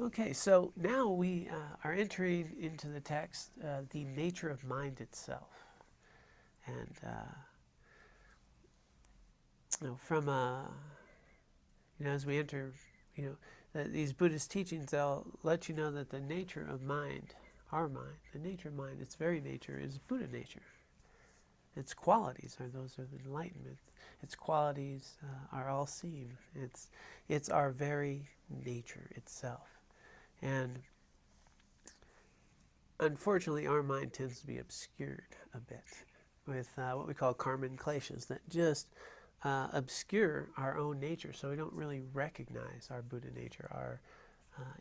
Okay, so now we are entering into the text the nature of mind itself. And from as we enter, these Buddhist teachings, they'll let you know that the nature of mind, our mind, the nature of mind, its very nature is Buddha nature. Its qualities are those of enlightenment. Its qualities are all seen. It's our very nature itself. And unfortunately, our mind tends to be obscured a bit with what we call karma and kleshas that just obscure our own nature, so we don't really recognize our Buddha nature, our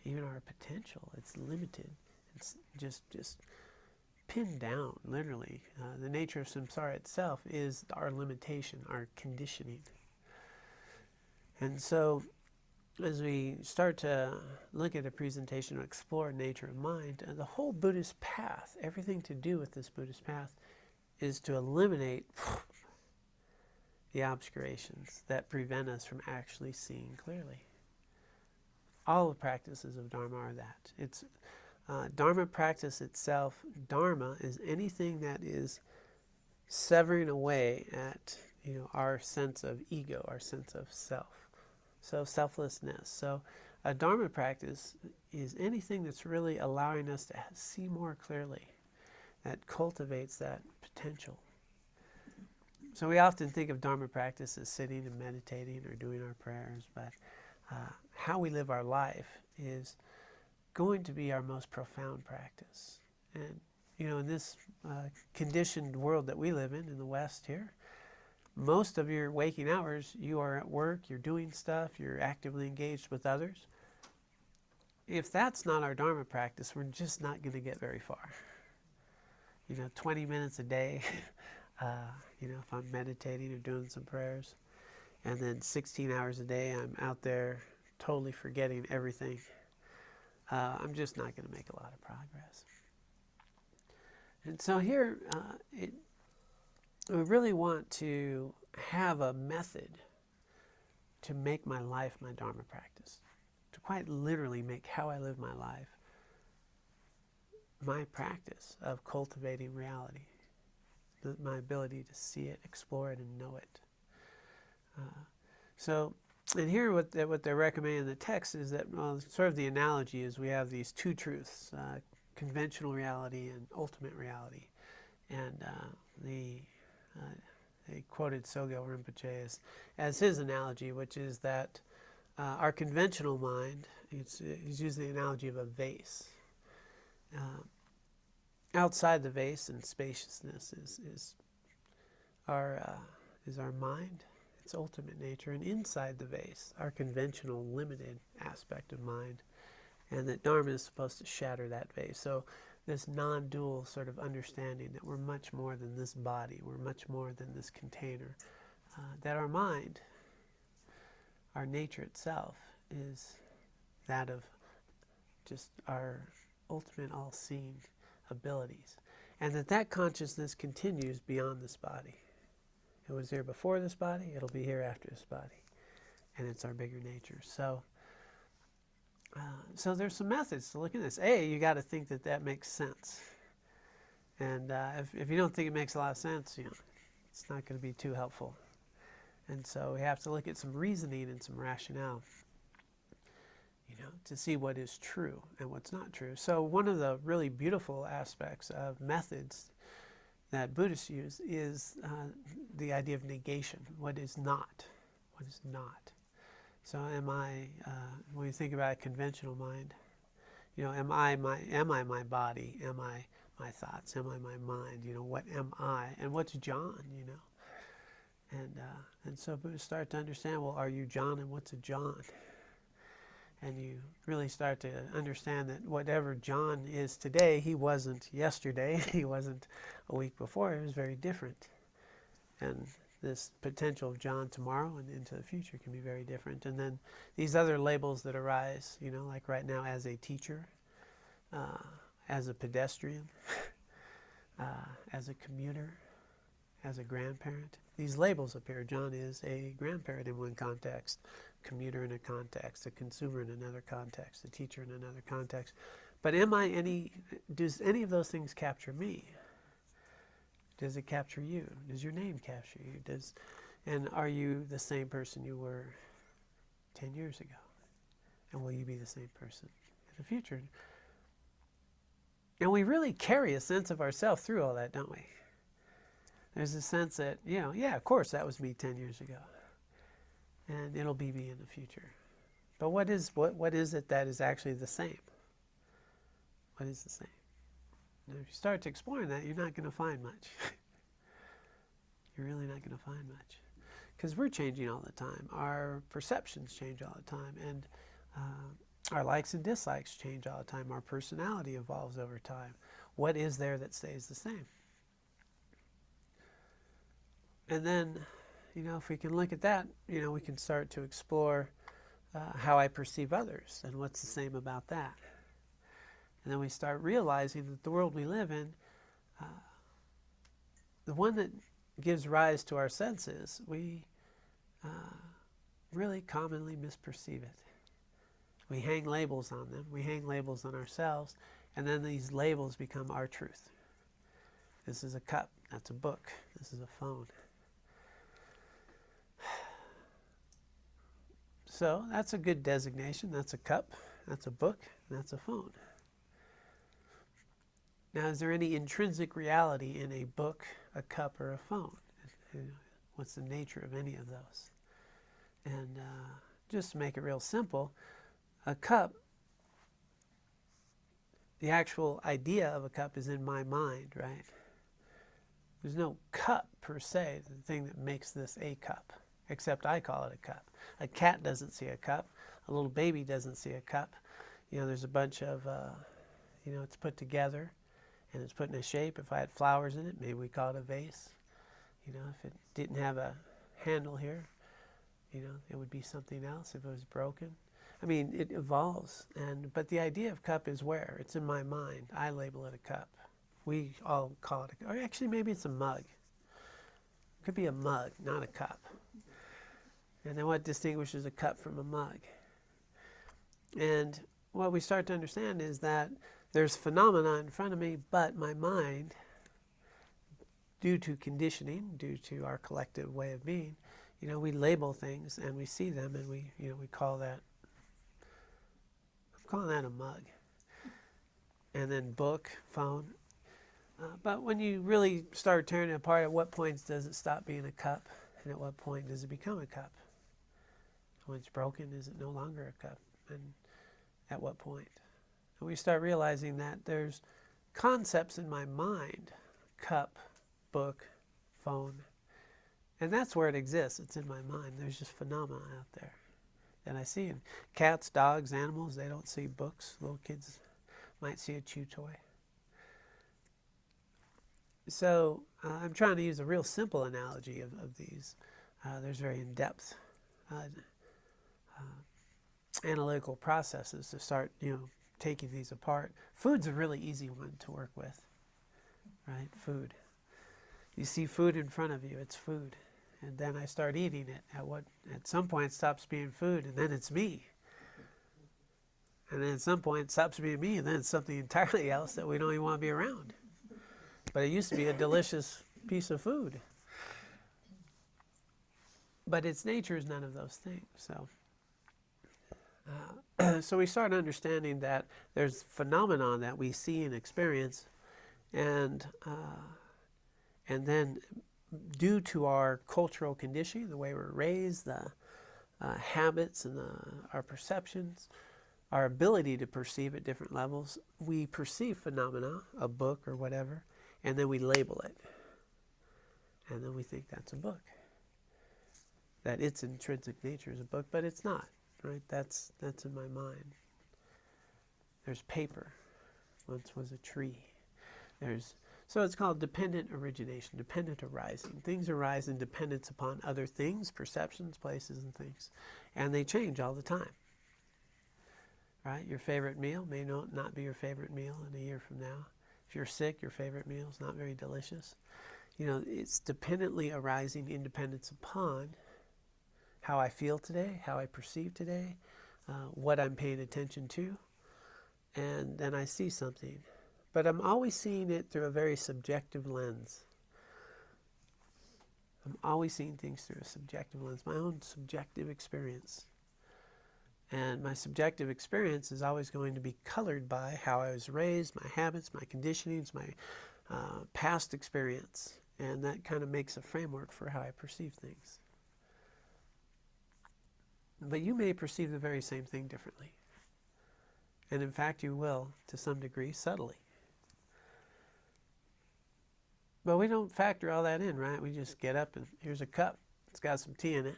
even our potential. It's limited. It's just pinned down, literally. The nature of samsara itself is our limitation, our conditioning. And so as we start to look at a presentation or explore nature of mind, the whole Buddhist path, everything to do with this Buddhist path, is to eliminate the obscurations that prevent us from actually seeing clearly. All the practices of Dharma are that. It's Dharma practice itself. Dharma is anything that is severing away at our sense of ego, our sense of self, so selflessness. So a Dharma practice is anything that's really allowing us to see more clearly, that cultivates that potential. So we often think of Dharma practice as sitting and meditating or doing our prayers, but how we live our life is going to be our most profound practice. And in this conditioned world that we live in the West here, most of your waking hours, you are at work, you're doing stuff, you're actively engaged with others. If that's not our Dharma practice, we're just not going to get very far. 20 minutes a day, if I'm meditating or doing some prayers, and then 16 hours a day, I'm out there totally forgetting everything. I'm just not going to make a lot of progress. And so here, we really want to have a method to make my life my Dharma practice, to quite literally make how I live my life my practice of cultivating reality, my ability to see it, explore it, and know it. And here what they're recommending in the text is that, sort of the analogy is we have these two truths, conventional reality and ultimate reality. And they quoted Sogyal Rinpoche as his analogy, which is that our conventional mind, he's using the analogy of a vase. Outside the vase and spaciousness is our mind, its ultimate nature, and inside the vase, our conventional limited aspect of mind, and that Dharma is supposed to shatter that vase. So this non-dual sort of understanding that we're much more than this body, we're much more than this container, that our mind, our nature itself, is that of just our ultimate all-seeing abilities, and that consciousness continues beyond this body. It was here before this body, it'll be here after this body, and it's our bigger nature. So there's some methods to look at this. You got to think that makes sense, and if you don't think it makes a lot of sense, it's not going to be too helpful. And so we have to look at some reasoning and some rationale, to see what is true and what's not true. So one of the really beautiful aspects of methods that Buddhists use is the idea of negation. What is not? What is not? So am I, when you think about a conventional mind, am I my body? Am I my thoughts? Am I my mind? What am I? And what's John? And so Buddhists start to understand, well, are you John, and what's a John? And you really start to understand that whatever John is today, he wasn't yesterday, he wasn't a week before, it was very different. And this potential of John tomorrow and into the future can be very different. And then these other labels that arise, like right now as a teacher, as a pedestrian, as a commuter, as a grandparent. These labels appear. John is a grandparent in one context. commuter in a context, a consumer in another context, a teacher in another context. But does any of those things capture me? Does it capture you? Does your name capture you? And are you the same person you were 10 years ago? And will you be the same person in the future? And we really carry a sense of ourselves through all that, don't we? There's a sense that, yeah, of course, that was me 10 years ago. And it'll be me in the future. But what is it that is actually the same? What is the same? Now, if you start to exploring that, you're not going to find much. You're really not going to find much. Because we're changing all the time. Our perceptions change all the time. And our likes and dislikes change all the time. Our personality evolves over time. What is there that stays the same? And then, if we can look at that, we can start to explore how I perceive others and what's the same about that. And then we start realizing that the world we live in, the one that gives rise to our senses, we really commonly misperceive it. We hang labels on them. We hang labels on ourselves, and then these labels become our truth. This is a cup. That's a book. This is a phone. So that's a good designation. That's a cup, that's a book, that's a phone. Now, is there any intrinsic reality in a book, a cup, or a phone? What's the nature of any of those? And just to make it real simple, a cup, the actual idea of a cup is in my mind, right? There's no cup per se, the thing that makes this a cup, except I call it a cup. A cat doesn't see a cup. A little baby doesn't see a cup. There's a bunch of, it's put together and it's put in a shape. If I had flowers in it, maybe we call it a vase. If it didn't have a handle here, it would be something else if it was broken. I mean, it evolves. But the idea of cup is where? It's in my mind. I label it a cup. We all call it or actually maybe it's a mug. It could be a mug, not a cup. And then what distinguishes a cup from a mug? And what we start to understand is that there's phenomena in front of me, but my mind, due to conditioning, due to our collective way of being, we label things and we see them and we call that, I'm calling that a mug. And then book, phone. But when you really start tearing it apart, at what point does it stop being a cup? And at what point does it become a cup? When it's broken, is it no longer a cup? And at what point? And we start realizing that there's concepts in my mind, cup, book, phone, and that's where it exists. It's in my mind. There's just phenomena out there that I see. And cats, dogs, animals, they don't see books. Little kids might see a chew toy. So I'm trying to use a real simple analogy of these. There's very in-depth analytical processes to start, taking these apart. Food's a really easy one to work with, right? Food. You see food in front of you, it's food. And then I start eating it. At some point it stops being food, and then it's me. And then at some point it stops being me, and then it's something entirely else that we don't even want to be around. But it used to be a delicious piece of food. But its nature is none of those things. So we start understanding that there's phenomenon that we see and experience, and then due to our cultural conditioning, the way we're raised, the habits and our perceptions, our ability to perceive at different levels, we perceive phenomena, a book or whatever, and then we label it. And then we think that's a book. That its intrinsic nature is a book, but it's not. Right? That's in my mind. There's paper. Once was a tree. So it's called dependent origination, dependent arising. Things arise in dependence upon other things, perceptions, places, and things. And they change all the time. Right? Your favorite meal may not be your favorite meal in a year from now. If you're sick, your favorite meal is not very delicious. It's dependently arising in dependence upon. how I feel today, how I perceive today, what I'm paying attention to, and then I see something. But I'm always seeing it through a very subjective lens. I'm always seeing things through a subjective lens, my own subjective experience. And my subjective experience is always going to be colored by how I was raised, my habits, my conditionings, my past experience. And that kind of makes a framework for how I perceive things. But you may perceive the very same thing differently. And in fact, you will, to some degree, subtly. But we don't factor all that in, right? We just get up and here's a cup. It's got some tea in it.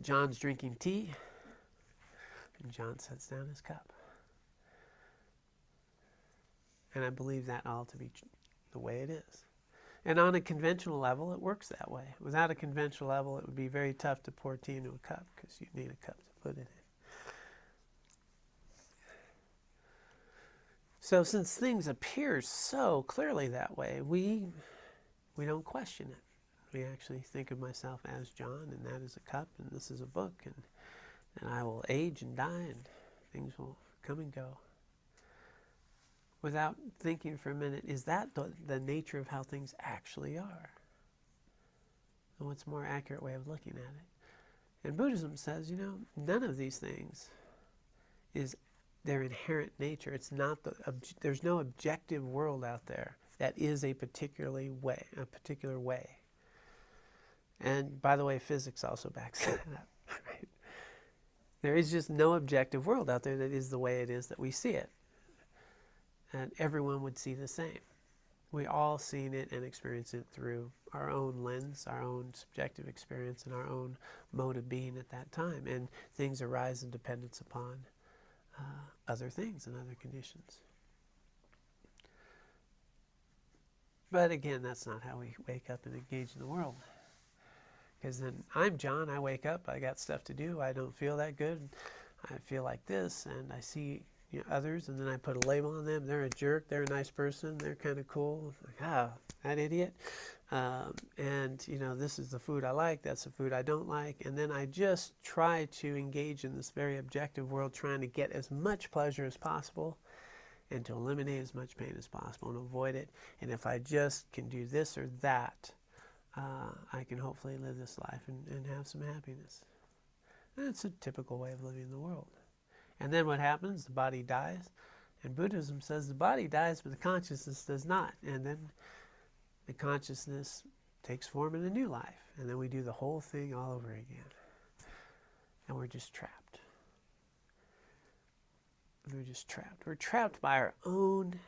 John's drinking tea. And John sets down his cup. And I believe that all to be the way it is. And on a conventional level, it works that way. Without a conventional level, it would be very tough to pour tea into a cup because you need a cup to put it in. So since things appear so clearly that way, we don't question it. We actually think of myself as John, and that is a cup, and this is a book, and I will age and die, and things will come and go. Without thinking for a minute, is that the nature of how things actually are? And what's a more accurate way of looking at it? And Buddhism says, none of these things is their inherent nature. It's not there's no objective world out there that is a particular way. And by the way, physics also backs that up. Right? There is just no objective world out there that is the way it is that we see it. And everyone would see the same. We all seen it and experience it through our own lens, our own subjective experience, and our own mode of being at that time. And things arise in dependence upon other things and other conditions. But again, that's not how we wake up and engage in the world. Because then I'm John, I wake up, I got stuff to do, I don't feel that good, I feel like this, and I see others, and then I put a label on them. They're a jerk, they're a nice person, they're kind of cool. Like, that idiot. And this is the food I like, that's the food I don't like. And then I just try to engage in this very objective world, trying to get as much pleasure as possible and to eliminate as much pain as possible and avoid it. And if I just can do this or that, I can hopefully live this life and have some happiness. That's a typical way of living in the world. And then what happens? The body dies. And Buddhism says the body dies, but the consciousness does not. And then the consciousness takes form in a new life. And then we do the whole thing all over again. And we're just trapped. We're just trapped. We're trapped by our own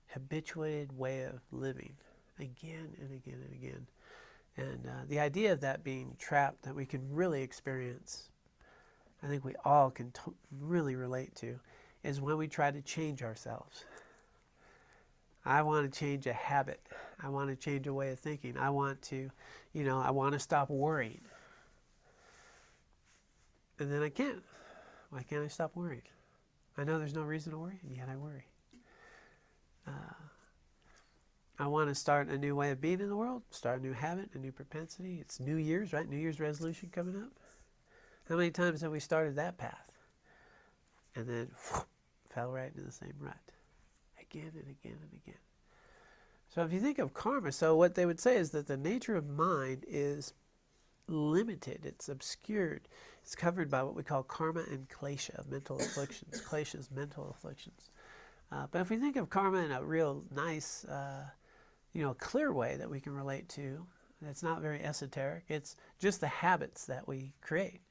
habituated way of living again and again and again. And the idea of that being trapped, that we can really experience, I think we all can really relate to, is when we try to change ourselves. I want to change a habit. I want to change a way of thinking. I want to, I want to stop worrying. And then I can't. Why can't I stop worrying? I know there's no reason to worry, and yet I worry. I want to start a new way of being in the world, start a new habit, a new propensity. It's New Year's, right? New Year's resolution coming up. How many times have we started that path? And then fell right into the same rut. Again and again and again. So if you think of karma, so what they would say is that the nature of mind is limited. It's obscured. It's covered by what we call karma and klesha, mental afflictions. Klesha is mental afflictions. But if we think of karma in a real nice, clear way that we can relate to, that's not very esoteric. It's just the habits that we create.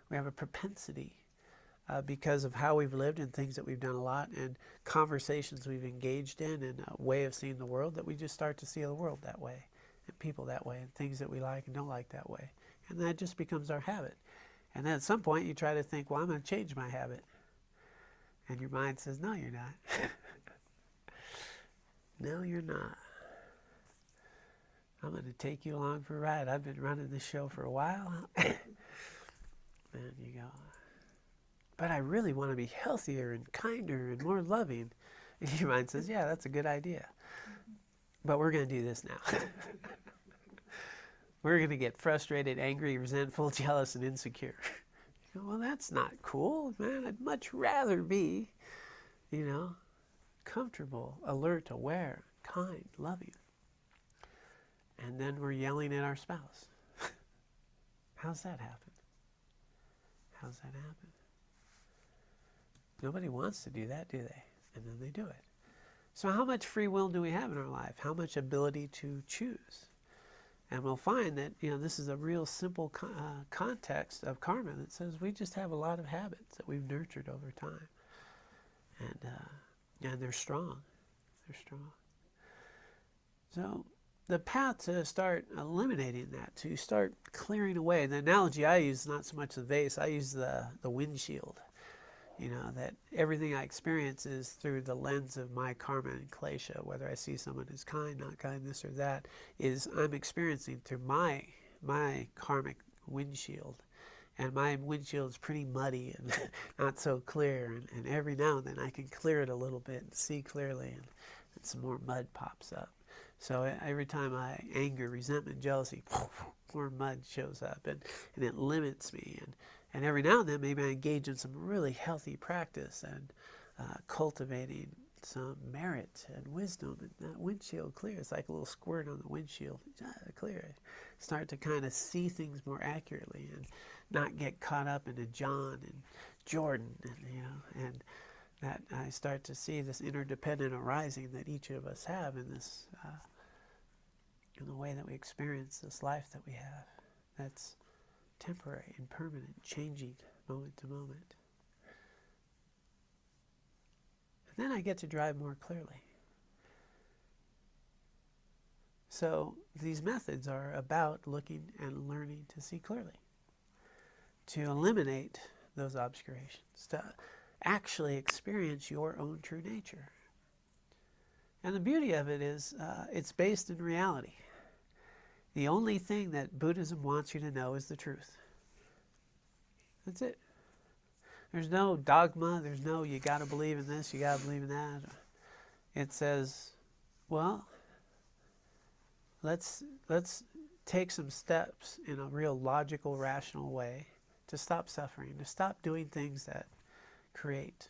We have a propensity because of how we've lived and things that we've done a lot and conversations we've engaged in and a way of seeing the world, that we just start to see the world that way and people that way and things that we like and don't like that way. And that just becomes our habit. And then at some point you try to think, well, I'm going to change my habit. And your mind says, no, you're not. No, you're not. I'm going to take you along for a ride. I've been running this show for a while. And you go, but I really want to be healthier and kinder and more loving. And your mind says, yeah, that's a good idea. But we're going to do this now. We're going to get frustrated, angry, resentful, jealous, and insecure. Well, that's not cool, man. I'd much rather be, comfortable, alert, aware, kind, loving. And then we're yelling at our spouse. How's that happen? How's that happen? Nobody wants to do that, do they? And then they do it. So how much free will do we have in our life? How much ability to choose? And we'll find that, this is a real simple context of karma that says we just have a lot of habits that we've nurtured over time. And they're strong. They're strong. So the path to start eliminating that, to start clearing away, the analogy I use is not so much the vase, I use the windshield. That everything I experience is through the lens of my karma and klesha. Whether I see someone who's kind, not kind, this or that, is I'm experiencing through my karmic windshield. And my windshield is pretty muddy and not so clear. And every now and then I can clear it a little bit and see clearly, and some more mud pops up. So every time I anger, resentment, jealousy, more mud shows up, and it limits me. And every now and then, maybe I engage in some really healthy practice and cultivating some merit and wisdom. And that windshield clears. It's like a little squirt on the windshield. Clear. Start to kind of see things more accurately and not get caught up into John and Jordan. And that I start to see this interdependent arising that each of us have in this, in the way that we experience this life that we have. That's temporary, impermanent, changing moment to moment. And then I get to drive more clearly. So these methods are about looking and learning to see clearly, to eliminate those obscurations, to actually experience your own true nature. And the beauty of it is it's based in reality. The only thing that Buddhism wants you to know is the truth. That's it. There's no dogma. There's no, you got to believe in this, you got to believe in that. It says, well, let's take some steps in a real logical, rational way to stop suffering, to stop doing things that create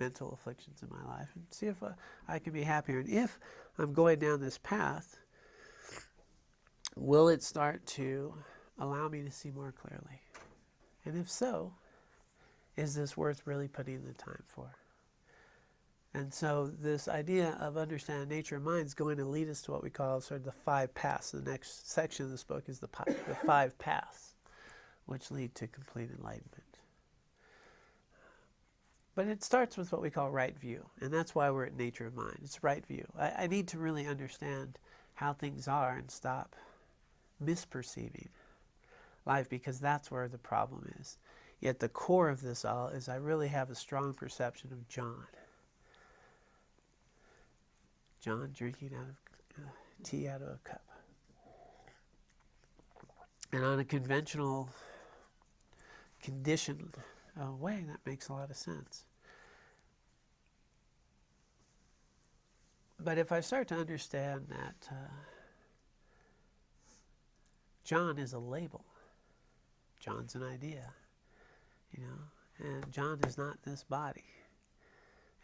mental afflictions in my life, and see if I can be happier. And if I'm going down this path, will it start to allow me to see more clearly? And if so, is this worth really putting the time for? And so this idea of understanding nature of mind is going to lead us to what we call sort of the 5 paths. The next section of this book is the 5 paths, which lead to complete enlightenment. But it starts with what we call right view, and that's why we're at nature of mind. It's right view. I need to really understand how things are and stop misperceiving life, because that's where the problem is. Yet the core of this all is I really have a strong perception of John. John drinking out of tea out of a cup. And on a conventional, conditioned way, that makes a lot of sense. But if I start to understand that John is a label, John's an idea, and John is not this body,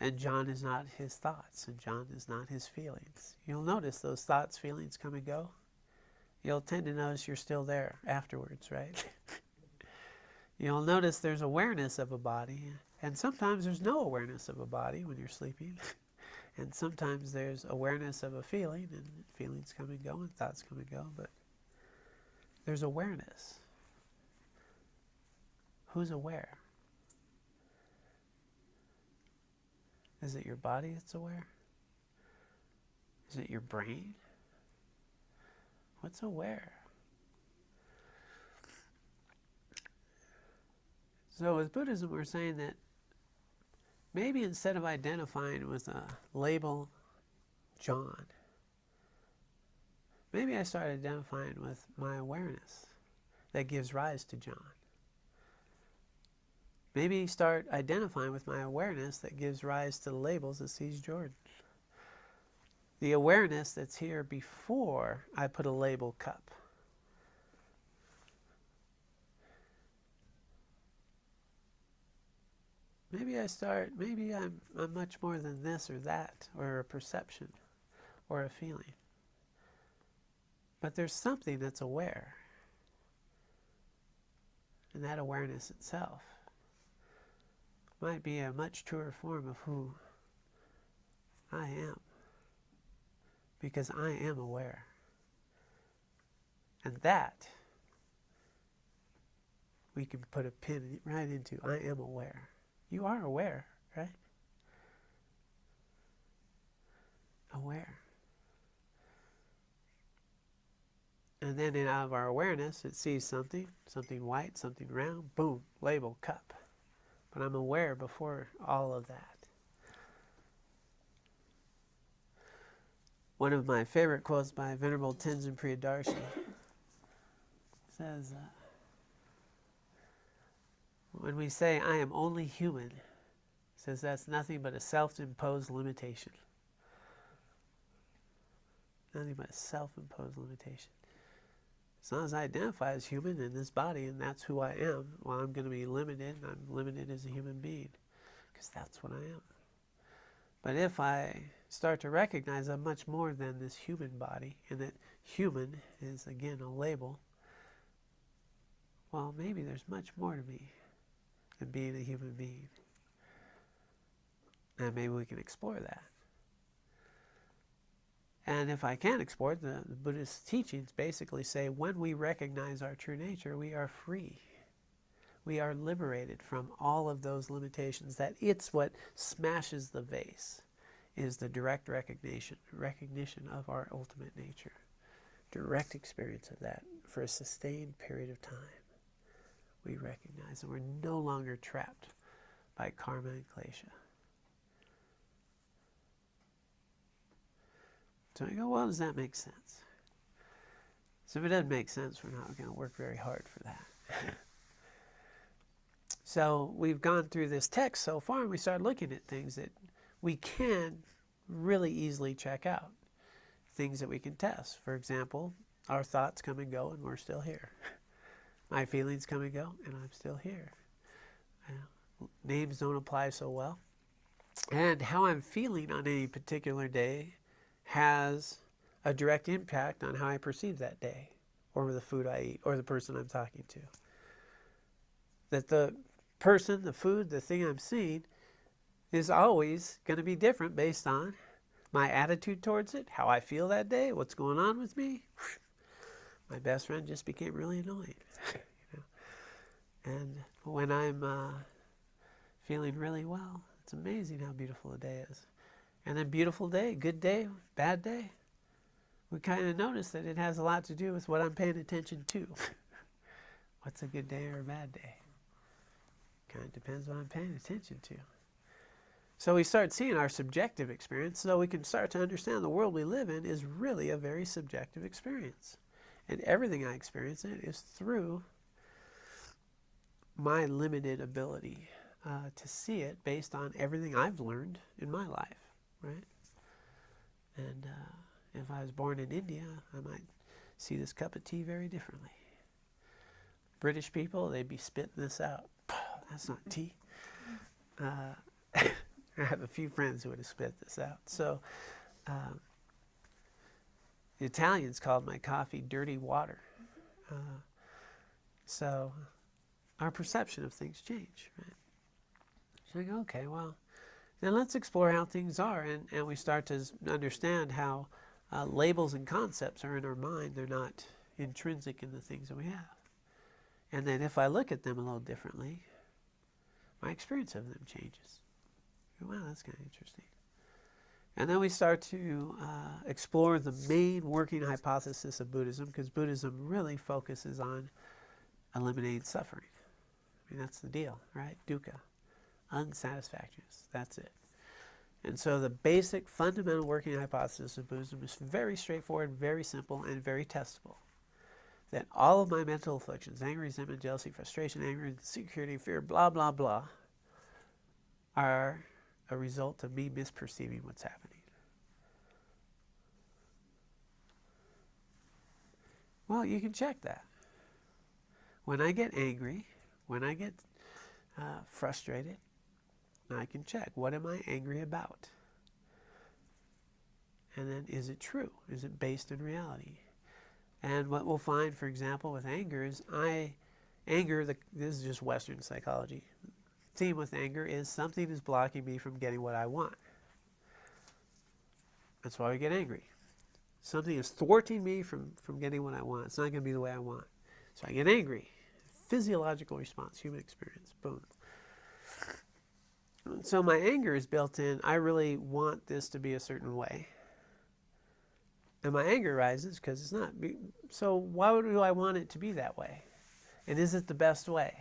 and John is not his thoughts, and John is not his feelings. You'll notice those thoughts, feelings come and go. You'll tend to notice you're still there afterwards, right? You'll notice there's awareness of a body, and sometimes there's no awareness of a body when you're sleeping. And sometimes there's awareness of a feeling, and feelings come and go, and thoughts come and go, but there's awareness. Who's aware? Is it your body that's aware? Is it your brain? What's aware? So with Buddhism, we're saying that maybe instead of identifying with a label, John, maybe I start identifying with my awareness that gives rise to John. Maybe start identifying with my awareness that gives rise to the labels that sees Jordan. The awareness that's here before I put a label cup. maybe I'm much more than this or that, or a perception, or a feeling. But there's something that's aware. And that awareness itself might be a much truer form of who I am. Because I am aware. And that we can put a pin right into. I am aware. You are aware, right? Aware. And then out of our awareness, it sees something white, something round, boom, label, cup. But I'm aware before all of that. One of my favorite quotes by Venerable Tenzin Priyadarshi says, when we say, I am only human, says that's nothing but a self-imposed limitation. Nothing but a self-imposed limitation. As long as I identify as human in this body and that's who I am, well, I'm going to be limited. I'm limited as a human being because that's what I am. But if I start to recognize I'm much more than this human body and that human is, again, a label, well, maybe there's much more to me than being a human being. And maybe we can explore that. And if I can explore it, the Buddhist teachings basically say when we recognize our true nature, we are free. We are liberated from all of those limitations. That it's what smashes the vase, is the direct recognition of our ultimate nature. Direct experience of that for a sustained period of time. We recognize that we're no longer trapped by karma and klesha. So I go, well, does that make sense? So if it doesn't make sense, we're not going to work very hard for that. So we've gone through this text so far, and we started looking at things that we can really easily check out. Things that we can test. For example, our thoughts come and go, and we're still here. My feelings come and go, and I'm still here. Names don't apply so well. And how I'm feeling on any particular day has a direct impact on how I perceive that day, or the food I eat, or the person I'm talking to. That the person, the food, the thing I'm seeing is always going to be different based on my attitude towards it, how I feel that day, what's going on with me. My best friend just became really annoying. And when I'm feeling really well, it's amazing how beautiful a day is. And then beautiful day, good day, bad day, we kind of notice that it has a lot to do with what I'm paying attention to. What's a good day or a bad day? Kind of depends what I'm paying attention to. So we start seeing our subjective experience, so we can start to understand the world we live in is really a very subjective experience. And everything I experience in is through my limited ability to see it based on everything I've learned in my life. Right? And if I was born in India, I might see this cup of tea very differently. British people, they'd be spitting this out. That's not tea. I have a few friends who would have spit this out. So the Italians called my coffee dirty water. So our perception of things change. Right? So I go, okay, well, then let's explore how things are, and we start to understand how labels and concepts are in our mind. They're not intrinsic in the things that we have. And then if I look at them a little differently, my experience of them changes. Wow, that's kind of interesting. And then we start to explore the main working hypothesis of Buddhism, because Buddhism really focuses on eliminating suffering. I mean, that's the deal, right? Dukkha. Unsatisfactoriness. That's it. And so the basic fundamental working hypothesis of Buddhism is very straightforward, very simple, and very testable. That all of my mental afflictions, anger, resentment, jealousy, frustration, anger, insecurity, fear, blah, blah, blah, are a result of me misperceiving what's happening. Well, you can check that. When I get angry, when I get frustrated, And I can check, what am I angry about? And then, is it true? Is it based in reality? And what we'll find, for example, with anger is this is just Western psychology. Theme with anger is something is blocking me from getting what I want. That's why we get angry. Something is thwarting me from getting what I want. It's not going to be the way I want. So I get angry. Physiological response, human experience. Boom. So my anger is built in. I really want this to be a certain way. And my anger rises because it's not. So why do I want it to be that way? And is it the best way?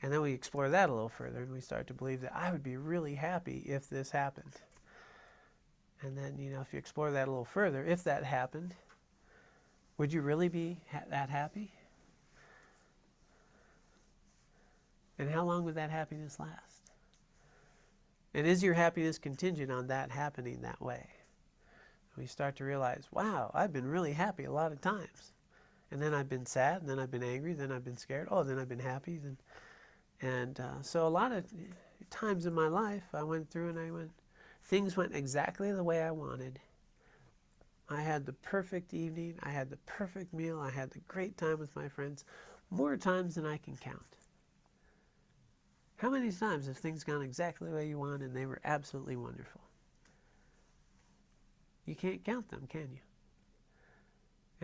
And then we explore that a little further, and we start to believe that I would be really happy if this happened. And then, if you explore that a little further, if that happened, would you really be that happy? And how long would that happiness last? And is your happiness contingent on that happening that way? We start to realize, wow, I've been really happy a lot of times. And then I've been sad, and then I've been angry, then I've been scared, then I've been happy. So a lot of times in my life, I went through and things went exactly the way I wanted. I had the perfect evening, I had the perfect meal, I had the great time with my friends, more times than I can count. How many times have things gone exactly the way you want and they were absolutely wonderful? You can't count them, can you?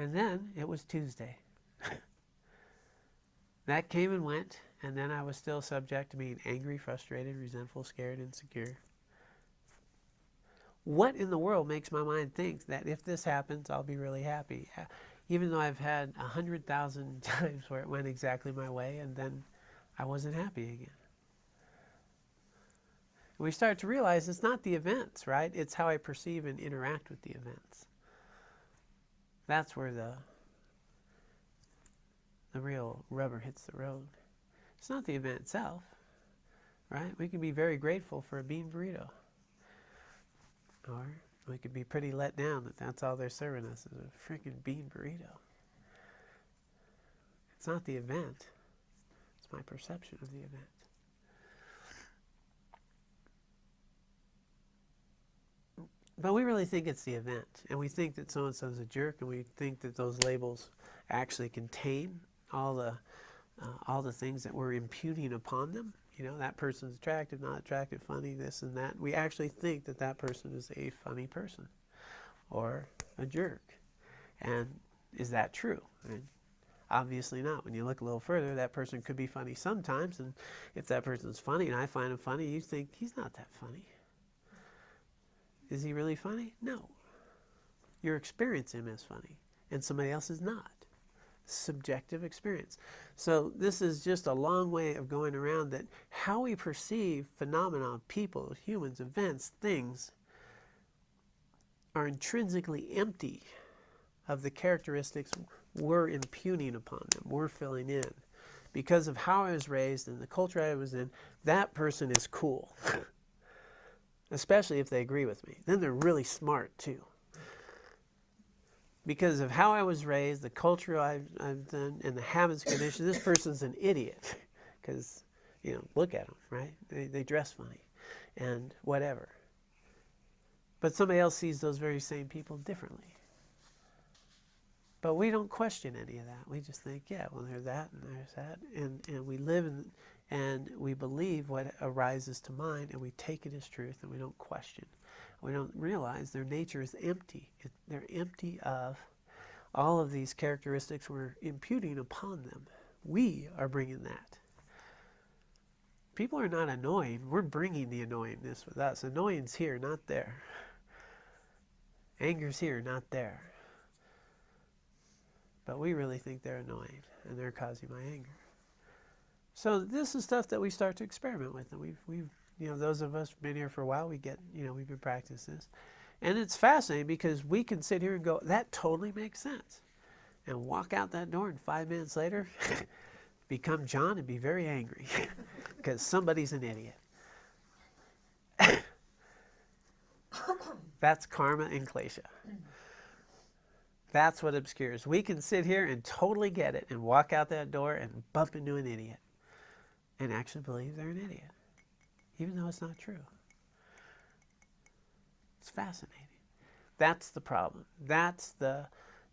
And then it was Tuesday. That came and went, and then I was still subject to being angry, frustrated, resentful, scared, insecure. What in the world makes my mind think that if this happens, I'll be really happy? Even though I've had 100,000 times where it went exactly my way, and then I wasn't happy again. We start to realize it's not the events, right? It's how I perceive and interact with the events. That's where the real rubber hits the road. It's not the event itself, right? We can be very grateful for a bean burrito. Or we could be pretty let down that that's all they're serving us is a freaking bean burrito. It's not the event. It's my perception of the event. But we really think it's the event, and we think that so-and-so is a jerk, and we think that those labels actually contain all the things that we're imputing upon them. That person's attractive, not attractive, funny, this and that. We actually think that that person is a funny person or a jerk. And is that true? And obviously not. When you look a little further, that person could be funny sometimes, and if that person's funny and I find him funny, you think, he's not that funny. Is he really funny? No. You're experiencing him as funny, and somebody else is not. Subjective experience. So this is just a long way of going around that how we perceive phenomena, people, humans, events, things are intrinsically empty of the characteristics we're impugning upon them, we're filling in. Because of how I was raised and the culture I was in, that person is cool. Especially if they agree with me. Then they're really smart too. Because of how I was raised, the culture I've done, and the habits and conditions, this person's an idiot. Because, look at them, right? They dress funny and whatever. But somebody else sees those very same people differently. But we don't question any of that. We just think, yeah, well, there's that and there's that. And we live and we believe what arises to mind, and we take it as truth, and we don't question. We don't realize their nature is empty. They're empty of all of these characteristics we're imputing upon them. We are bringing that. People are not annoying. We're bringing the annoyingness with us. Annoying's here, not there. Anger's here, not there. But we really think they're annoying, and they're causing my anger. So this is stuff that we start to experiment with, and we've those of us who've been here for a while, we've been practicing this. And it's fascinating because we can sit here and go, that totally makes sense. And walk out that door, and 5 minutes later, become John and be very angry because somebody's an idiot. That's karma and klesha. That's what obscures. We can sit here and totally get it and walk out that door and bump into an idiot and actually believe they're an idiot. even though it's not true. It's fascinating. That's the problem. That's the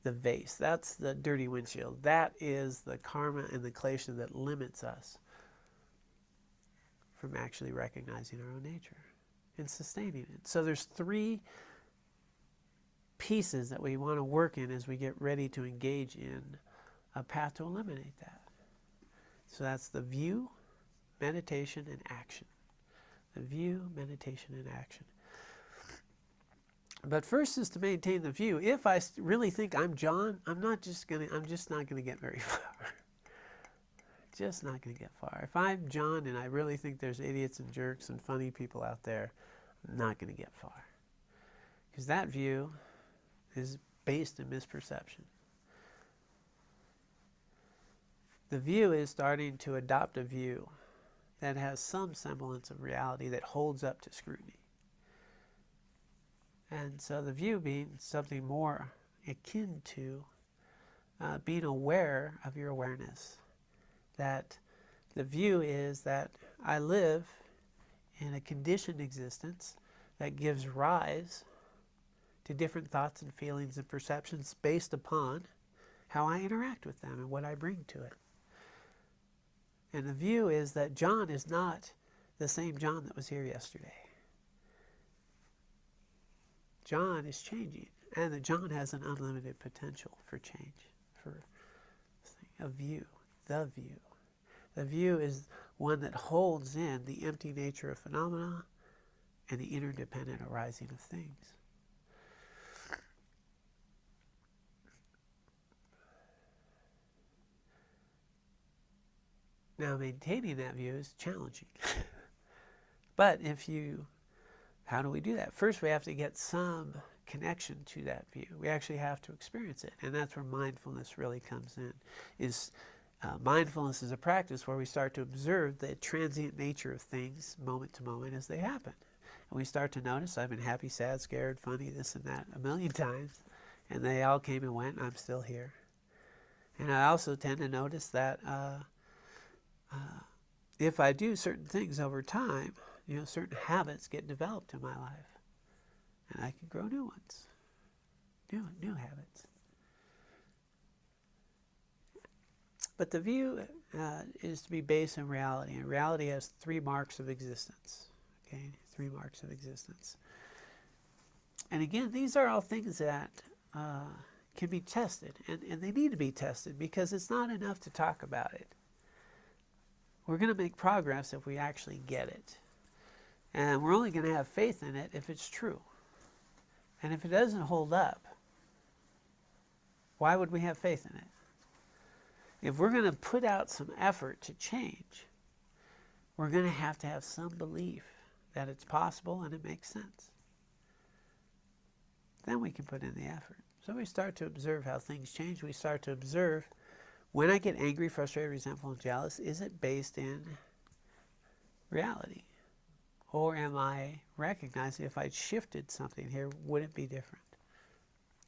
vase. That's the dirty windshield. That is the karma and the klesha that limits us from actually recognizing our own nature and sustaining it. So there's three pieces that we want to work in as we get ready to engage in a path to eliminate that. So that's the view, meditation, and action. The view, meditation, and action. But first is to maintain the view. If I really think I'm John, I'm just not gonna get very far. Just not gonna get far. If I'm John and I really think there's idiots and jerks and funny people out there, I'm not gonna get far. Because that view is based in misperception. The view is starting to adopt a view that has some semblance of reality that holds up to scrutiny. And so the view being something more akin to being aware of your awareness. That the view is that I live in a conditioned existence that gives rise to different thoughts and feelings and perceptions based upon how I interact with them and what I bring to it. And the view is that John is not the same John that was here yesterday. John is changing, and that John has an unlimited potential for change, for a view, the view. The view is one that holds in the empty nature of phenomena and the interdependent arising of things. Now, maintaining that view is challenging. But how do we do that? First, we have to get some connection to that view. We actually have to experience it. And that's where mindfulness really comes in. Mindfulness is a practice where we start to observe the transient nature of things moment to moment as they happen. And we start to notice, I've been happy, sad, scared, funny, this and that a million times. And they all came and went, and I'm still here. And I also tend to notice that if I do certain things over time, certain habits get developed in my life, and I can grow new ones, new habits. But the view is to be based in reality, and reality has three marks of existence. Okay, three marks of existence. And again, these are all things that can be tested, and they need to be tested because it's not enough to talk about it. We're going to make progress if we actually get it. And we're only going to have faith in it if it's true. And if it doesn't hold up, why would we have faith in it? If we're going to put out some effort to change, we're going to have some belief that it's possible and it makes sense. Then we can put in the effort. So we start to observe how things change. We start to observe when I get angry, frustrated, resentful, and jealous, is it based in reality? Or am I recognizing if I shifted something here, would it be different?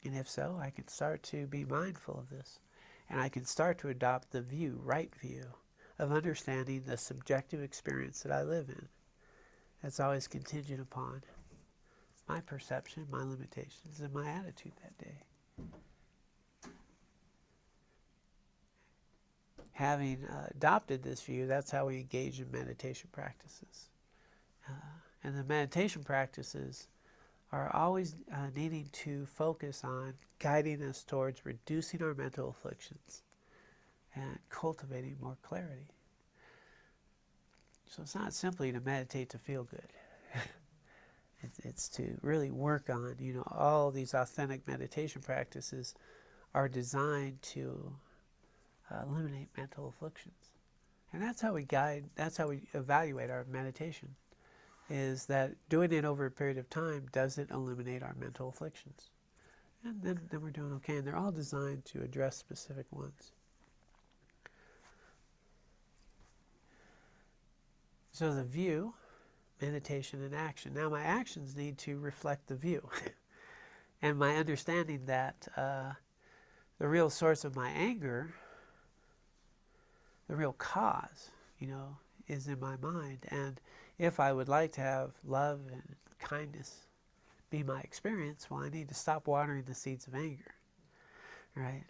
And if so, I can start to be mindful of this. And I can start to adopt the view, right view, of understanding the subjective experience that I live in. That's always contingent upon my perception, my limitations, and my attitude that day. Having adopted this view, that's how we engage in meditation practices. And the meditation practices are always needing to focus on guiding us towards reducing our mental afflictions and cultivating more clarity. So it's not simply to meditate to feel good. It's to really work on, all these authentic meditation practices are designed to eliminate mental afflictions. And that's how we evaluate our meditation, is that doing it over a period of time, does it eliminate our mental afflictions? And then we're doing okay. And they're all designed to address specific ones. So the view, meditation, and action. Now my actions need to reflect the view. And my understanding that the real source of my anger, the real cause, is in my mind. And If I would like to have love and kindness be my experience, well, I need to stop watering the seeds of anger, right?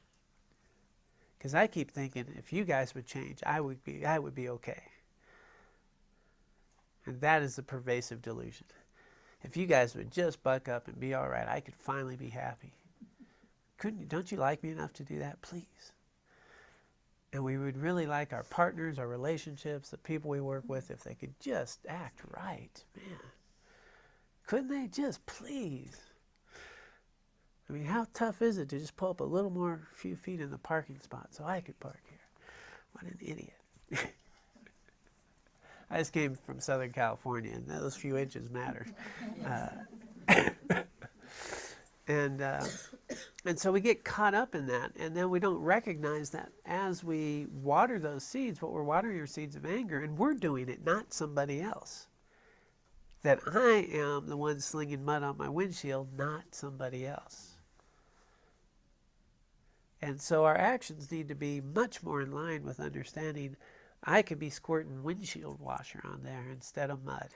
Because I keep thinking if you guys would change, I would be okay. And that is a pervasive delusion. If you guys would just buck up and be all right, I could finally be happy. Don't you like me enough to do that, please? And we would really like our partners, our relationships, the people we work with, if they could just act right, man. Couldn't they just please? I mean, how tough is it to just pull up a little more few feet in the parking spot so I could park here? What an idiot. I just came from Southern California, and those few inches matter. And so we get caught up in that, and then we don't recognize that as we water those seeds, what we're watering are seeds of anger, and we're doing it, not somebody else. That I am the one slinging mud on my windshield, not somebody else. And so our actions need to be much more in line with understanding I could be squirting windshield washer on there instead of mud.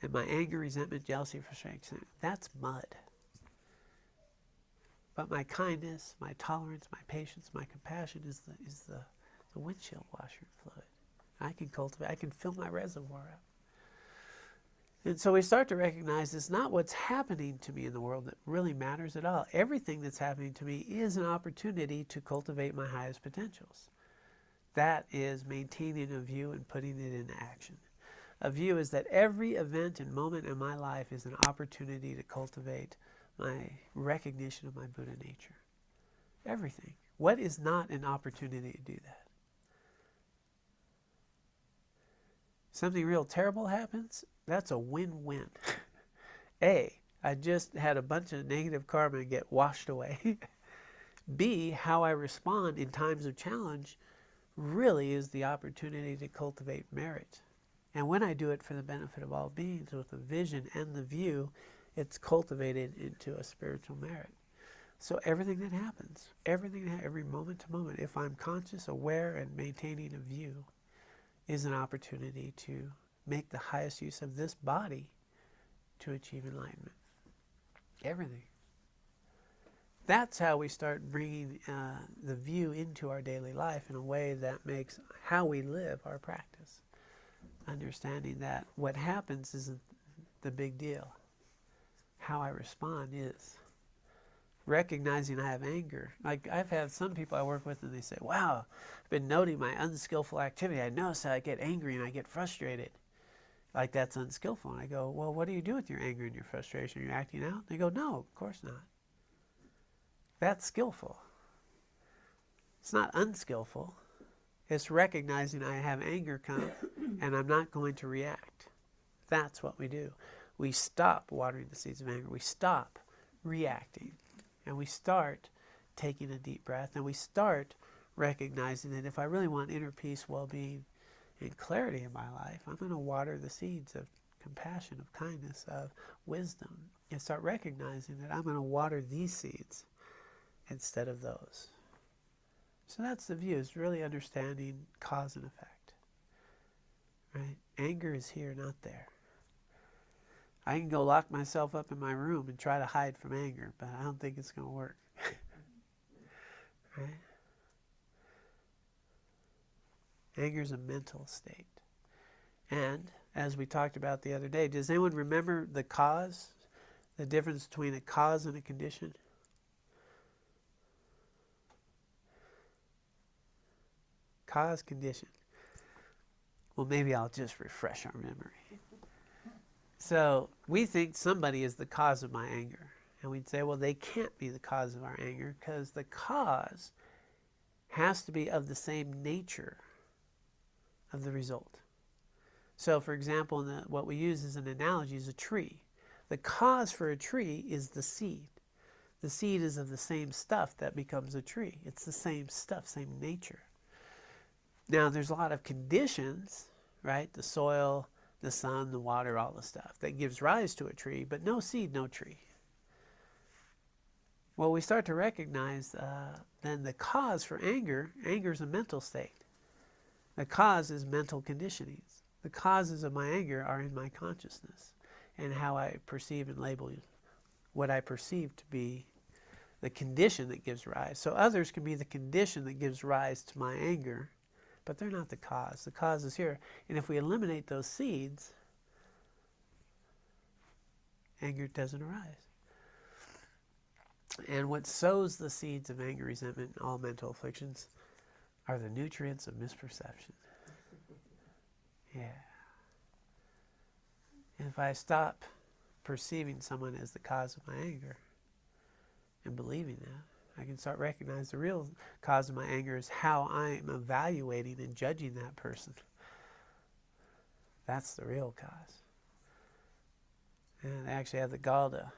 And my anger, resentment, jealousy, frustration, that's mud. But my kindness, my tolerance, my patience, my compassion is the windshield washer fluid. I can cultivate, I can fill my reservoir up. And so we start to recognize it's not what's happening to me in the world that really matters at all. Everything that's happening to me is an opportunity to cultivate my highest potentials. That is maintaining a view and putting it into action. A view is that every event and moment in my life is an opportunity to cultivate my recognition of my Buddha nature. Everything. What is not an opportunity to do that? Something real terrible happens, that's a win-win. A, I just had a bunch of negative karma get washed away. B, how I respond in times of challenge really is the opportunity to cultivate merit. And when I do it for the benefit of all beings with the vision and the view, it's cultivated into a spiritual merit. So everything that happens, every moment to moment, if I'm conscious, aware, and maintaining a view, is an opportunity to make the highest use of this body to achieve enlightenment. Everything. That's how we start bringing the view into our daily life in a way that makes how we live our practice. Understanding that what happens isn't the big deal. How I respond is. Recognizing I have anger. Like I've had some people I work with and they say, wow, I've been noting my unskillful activity. I notice how I get angry and I get frustrated. Like that's unskillful. And I go, well, what do you do with your anger and your frustration? Are you acting out? They go, no, of course not. That's skillful. It's not unskillful. It's recognizing I have anger come and I'm not going to react. That's what we do. We stop watering the seeds of anger. We stop reacting. And we start taking a deep breath. And we start recognizing that if I really want inner peace, well-being, and clarity in my life, I'm going to water the seeds of compassion, of kindness, of wisdom. And start recognizing that I'm going to water these seeds instead of those. So that's the view, is really understanding cause and effect. Right? Anger is here, not there. I can go lock myself up in my room and try to hide from anger, but I don't think it's going to work. Right? Anger is a mental state. And, as we talked about the other day, does anyone remember the cause? The difference between a cause and a condition? Cause, condition. Well, maybe I'll just refresh our memory. So we think somebody is the cause of my anger. And we'd say, well, they can't be the cause of our anger because the cause has to be of the same nature of the result. So, for example, what we use as an analogy is a tree. The cause for a tree is the seed. The seed is of the same stuff that becomes a tree. It's the same stuff, same nature. Now, there's a lot of conditions, right? The soil, the sun, the water, all the stuff that gives rise to a tree, but no seed, no tree. Well, we start to recognize then the cause for anger. Anger is a mental state. The cause is mental conditionings. The causes of my anger are in my consciousness and how I perceive and label what I perceive to be the condition that gives rise. So others can be the condition that gives rise to my anger, but they're not the cause. The cause is here. And if we eliminate those seeds, anger doesn't arise. And what sows the seeds of anger, resentment, and all mental afflictions are the nutrients of misperception. Yeah. And if I stop perceiving someone as the cause of my anger and believing that, I can start recognizing the real cause of my anger is how I'm evaluating and judging that person. That's the real cause. And I actually have the gall to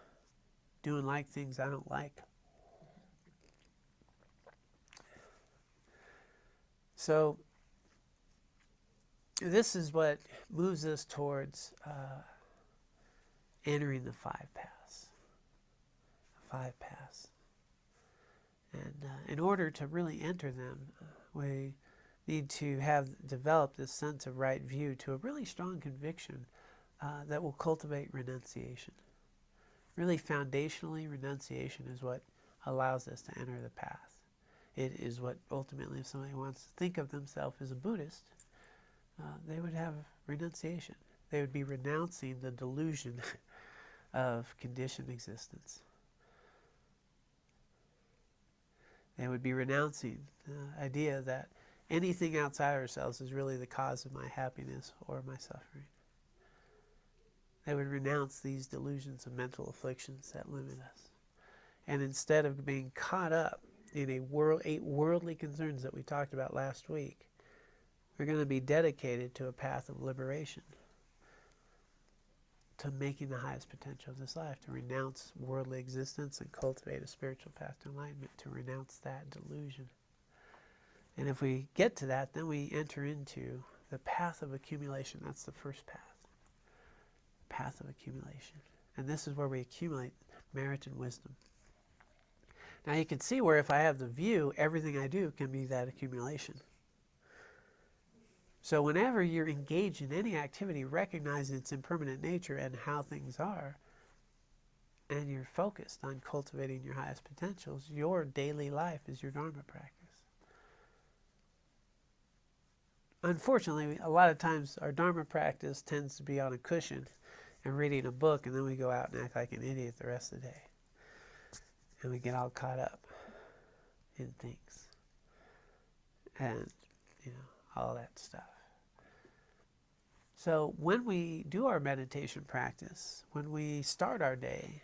doing like things I don't like. So this is what moves us towards entering the five paths. Five paths. And in order to really enter them, we need to have developed this sense of right view to a really strong conviction that will cultivate renunciation. Really foundationally, renunciation is what allows us to enter the path. It is what ultimately, if somebody wants to think of themselves as a Buddhist, they would have renunciation. They would be renouncing the delusion of conditioned existence. They would be renouncing the idea that anything outside ourselves is really the cause of my happiness or my suffering. They would renounce these delusions of mental afflictions that limit us. And instead of being caught up in eight worldly concerns that we talked about last week, we're going to be dedicated to a path of liberation, to making the highest potential of this life, to renounce worldly existence and cultivate a spiritual path to enlightenment, to renounce that delusion. And if we get to that, then we enter into the path of accumulation. That's the first path. Path of accumulation. And this is where we accumulate merit and wisdom. Now you can see where if I have the view, everything I do can be that accumulation. So whenever you're engaged in any activity, recognizing its impermanent nature and how things are, and you're focused on cultivating your highest potentials, your daily life is your Dharma practice. Unfortunately, a lot of times our Dharma practice tends to be on a cushion and reading a book, and then we go out and act like an idiot the rest of the day. And we get all caught up in things. And, all that stuff. So when we do our meditation practice, when we start our day,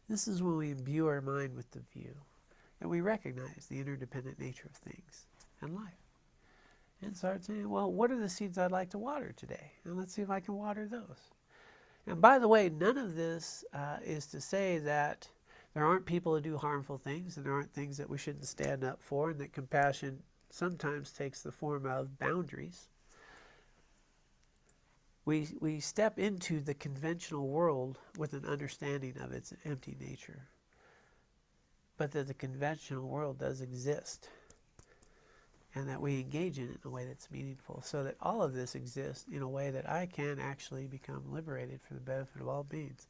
this is when we imbue our mind with the view that we recognize the interdependent nature of things and life. And start saying, well, what are the seeds I'd like to water today? And let's see if I can water those. And by the way, none of this is to say that there aren't people who do harmful things and there aren't things that we shouldn't stand up for, and that compassion sometimes takes the form of boundaries. We step into the conventional world with an understanding of its empty nature, but that the conventional world does exist, and that we engage in it in a way that's meaningful, so that all of this exists in a way that I can actually become liberated for the benefit of all beings.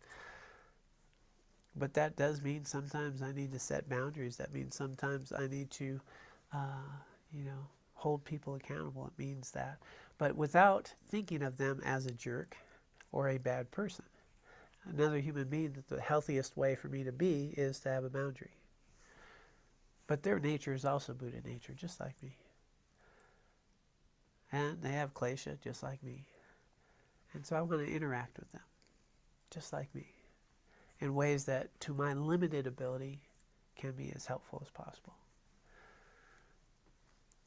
But that does mean sometimes I need to set boundaries. That means sometimes I need to, hold people accountable. It means that. But without thinking of them as a jerk or a bad person. Another human being, that the healthiest way for me to be is to have a boundary. But their nature is also Buddha nature, just like me. And they have klesha, just like me. And so I want to interact with them, just like me, in ways that, to my limited ability, can be as helpful as possible.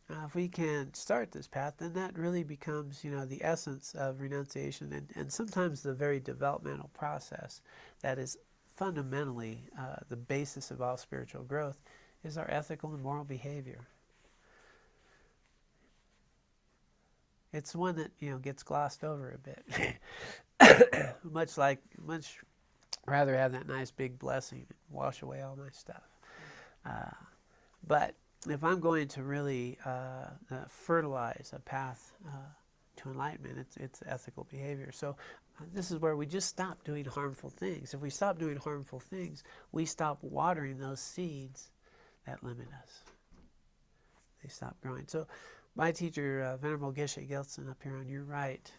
Now, if we can start this path, then that really becomes, the essence of renunciation, and sometimes the very developmental process that is fundamentally the basis of all spiritual growth is our ethical and moral behavior. It's one that, gets glossed over a bit. much rather have that nice big blessing and wash away all my stuff. But if I'm going to really fertilize a path to enlightenment. It's ethical behavior. So this is where we just stop doing harmful things. If we stop doing harmful things, we stop watering those seeds that limit us. They stop growing. So my teacher, Venerable Geshe Gelsen, up here on your right,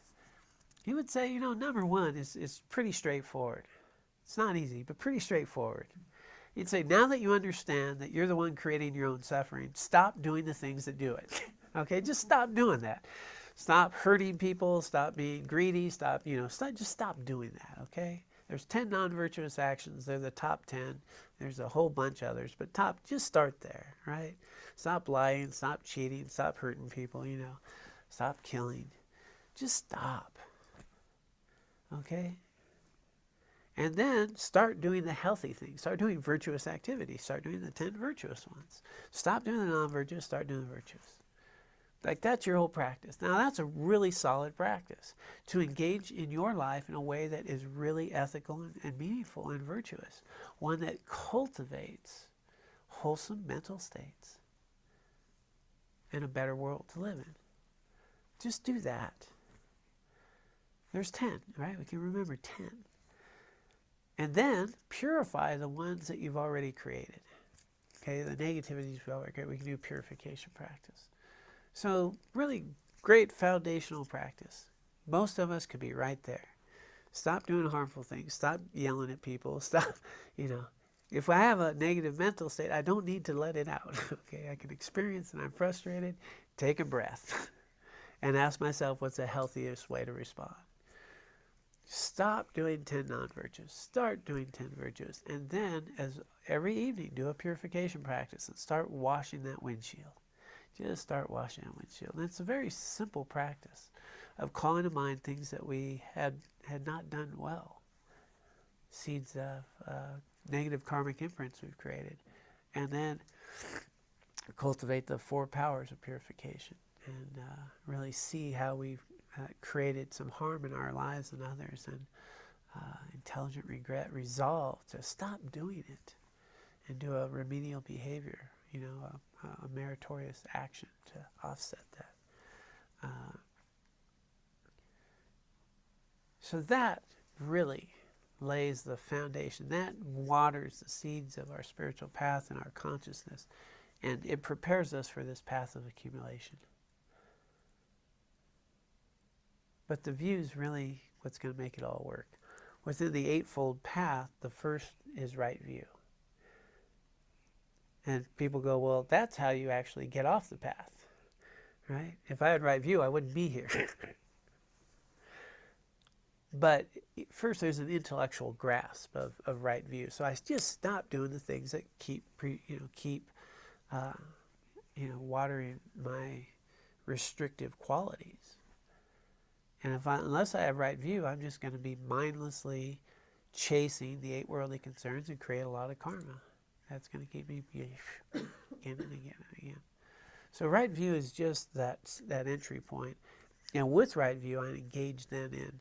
he would say, number one is pretty straightforward. It's not easy, but pretty straightforward. He'd say, now that you understand that you're the one creating your own suffering, stop doing the things that do it. Okay, just stop doing that. Stop hurting people, stop being greedy, just stop doing that, okay? There's 10 non-virtuous actions. They're the top 10. There's a whole bunch others, but just start there, right? Stop lying, stop cheating, stop hurting people, stop killing. Just stop, okay? And then start doing the healthy things. Start doing virtuous activities. Start doing the 10 virtuous ones. Stop doing the non-virtuous, start doing the virtuous. Like, that's your whole practice. Now, that's a really solid practice, to engage in your life in a way that is really ethical and meaningful and virtuous, one that cultivates wholesome mental states and a better world to live in. Just do that. There's 10, right? We can remember 10. And then purify the ones that you've already created. Okay, the negativities we've already created, we can do purification practice. So really great foundational practice. Most of us could be right there. Stop doing harmful things. Stop yelling at people. Stop, If I have a negative mental state, I don't need to let it out. Okay, I can experience and I'm frustrated. Take a breath and ask myself, what's the healthiest way to respond? Stop doing 10 non-virtues. Start doing 10 virtues. And then, as every evening, do a purification practice and start washing that windshield. Just start washing that windshield. And it's a very simple practice of calling to mind things that we had not done well. Seeds of negative karmic imprints we've created. And then cultivate the 4 powers of purification and really see how we've created some harm in our lives and others, and intelligent regret, resolve to stop doing it and do a remedial behavior, a meritorious action to offset that. So that really lays the foundation. That waters the seeds of our spiritual path and our consciousness, and it prepares us for this path of accumulation. But the view is really what's going to make it all work. Within the Eightfold Path, the first is right view. And people go, well, that's how you actually get off the path, right? If I had right view, I wouldn't be here. But first, there's an intellectual grasp of right view. So I just stop doing the things that keep watering my restrictive qualities. And unless I have right view, I'm just going to be mindlessly chasing the 8 worldly concerns and create a lot of karma. That's going to keep me again and again and again. So right view is just that entry point. And with right view, I engage then in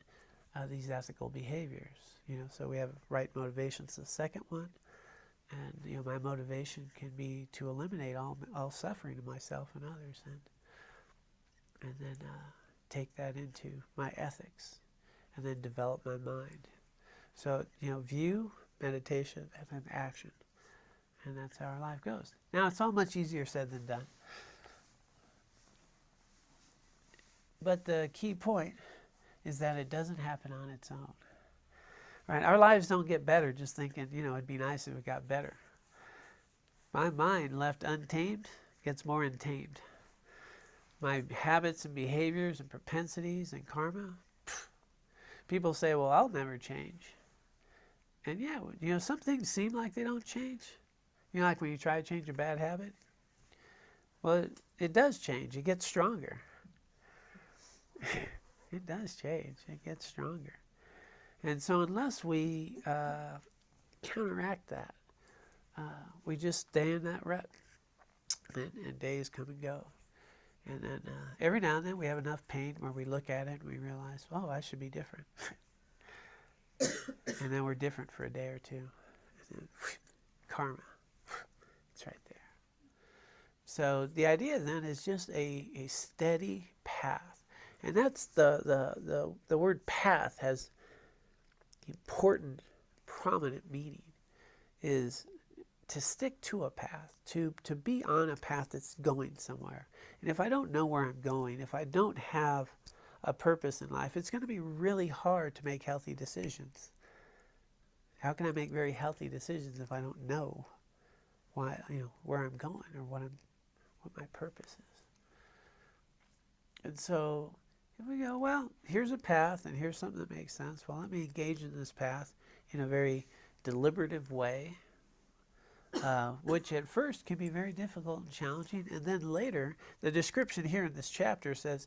these ethical behaviors. So we have right motivations, the second one. And my motivation can be to eliminate all suffering in myself and others, and then take that into my ethics, and then develop my mind. So, view, meditation, and then action. And that's how our life goes. Now, it's all much easier said than done. But the key point is that it doesn't happen on its own. Right? Our lives don't get better just thinking, it'd be nice if it got better. My mind, left untamed, gets more untamed. My habits and behaviors and propensities and karma, people say, well, I'll never change. And yeah, some things seem like they don't change. Like when you try to change a bad habit. Well, it does change. It gets stronger. It does change. It gets stronger. And so unless we counteract that, we just stay in that rut. And days come and go. And then every now and then we have enough pain where we look at it and we realize, oh, I should be different. And then we're different for a day or two. And then, karma. It's right there. So the idea then is just a steady path. And that's the word path has important, prominent meaning, is to stick to a path, to be on a path that's going somewhere. And if I don't know where I'm going, if I don't have a purpose in life, it's going to be really hard to make healthy decisions. How can I make very healthy decisions if I don't know why, where I'm going or what my purpose is? And so if we go, well, here's a path and here's something that makes sense. Well, let me engage in this path in a very deliberative way, which at first can be very difficult and challenging. And then later, the description here in this chapter says,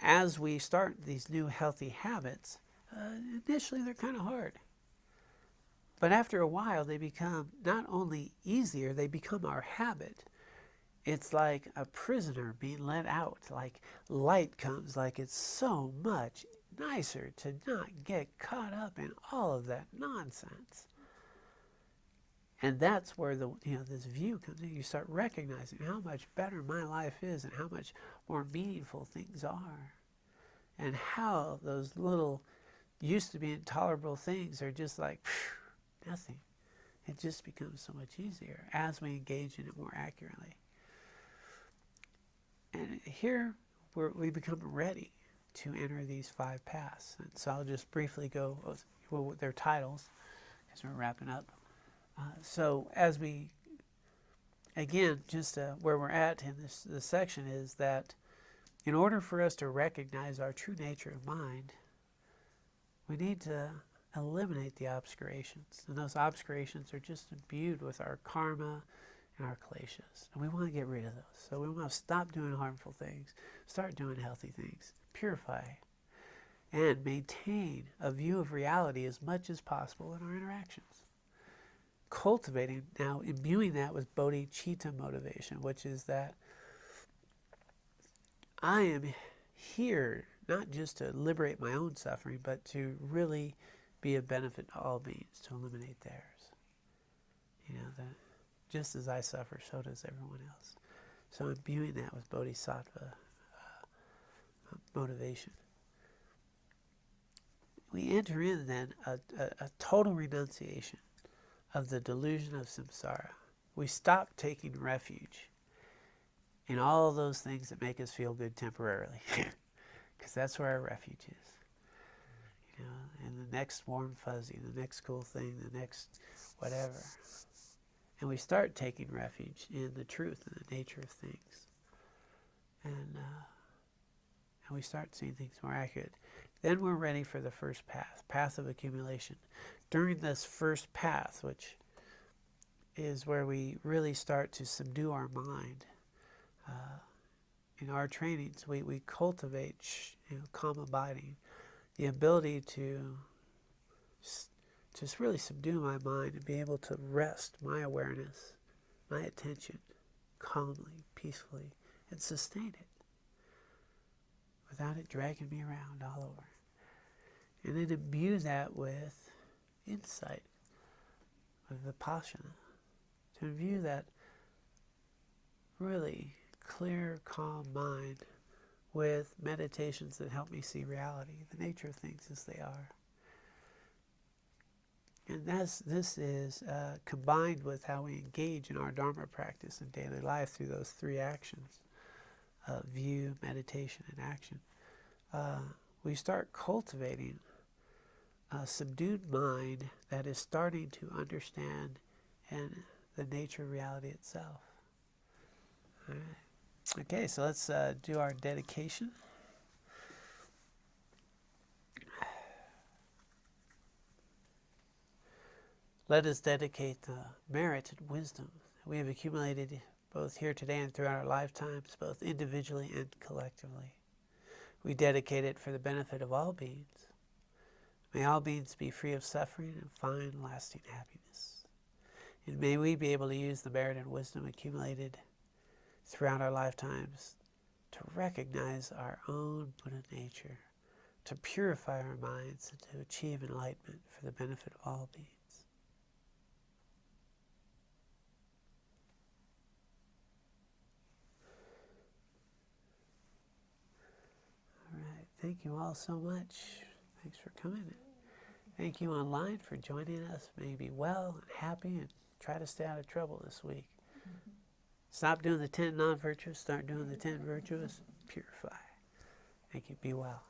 as we start these new healthy habits, initially they're kind of hard. But after a while, they become not only easier, they become our habit. It's like a prisoner being let out, like light comes, like it's so much nicer to not get caught up in all of that nonsense. And that's where this view comes in. You start recognizing how much better my life is and how much more meaningful things are. And how those little used to be intolerable things are just like nothing. It just becomes so much easier as we engage in it more accurately. And here we become ready to enter these 5 paths. And so I'll just briefly go with their titles because we're wrapping up. So as we, again, just where we're at in this section is that in order for us to recognize our true nature of mind, we need to eliminate the obscurations. And those obscurations are just imbued with our karma and our kleshas. And we want to get rid of those. So we want to stop doing harmful things, start doing healthy things, purify, and maintain a view of reality as much as possible in our interactions. Cultivating, now imbuing that with bodhicitta motivation, which is that I am here not just to liberate my own suffering, but to really be a benefit to all beings, to eliminate theirs. That just as I suffer, so does everyone else. So imbuing that with bodhisattva motivation. We enter in then a total renunciation of the delusion of samsara. We stop taking refuge in all of those things that make us feel good temporarily, because that's where our refuge is. And the next warm fuzzy, the next cool thing, the next whatever. And we start taking refuge in the truth and the nature of things. And we start seeing things more accurate. Then we're ready for the first path of accumulation. During this first path, which is where we really start to subdue our mind, in our trainings, we cultivate calm abiding, the ability to just really subdue my mind and be able to rest my awareness, my attention, calmly, peacefully, and sustain it without it dragging me around all over. And then imbue that with insight, with vipassana, to imbue that really clear, calm mind with meditations that help me see reality, the nature of things as they are. And this is combined with how we engage in our Dharma practice in daily life through those 3 actions, view, meditation, and action. We start cultivating a subdued mind that is starting to understand the nature of reality itself. All right. Okay, so let's do our dedication. Let us dedicate the merit and wisdom we have accumulated both here today and throughout our lifetimes, both individually and collectively. We dedicate it for the benefit of all beings. May all beings be free of suffering and find lasting happiness. And may we be able to use the merit and wisdom accumulated throughout our lifetimes to recognize our own Buddha nature, to purify our minds, and to achieve enlightenment for the benefit of all beings. All right. Thank you all so much. Thanks for coming. Thank you online for joining us. May you be well and happy and try to stay out of trouble this week. Stop doing the 10 non-virtuous, start doing the 10 virtuous. Purify. Thank you. Be well.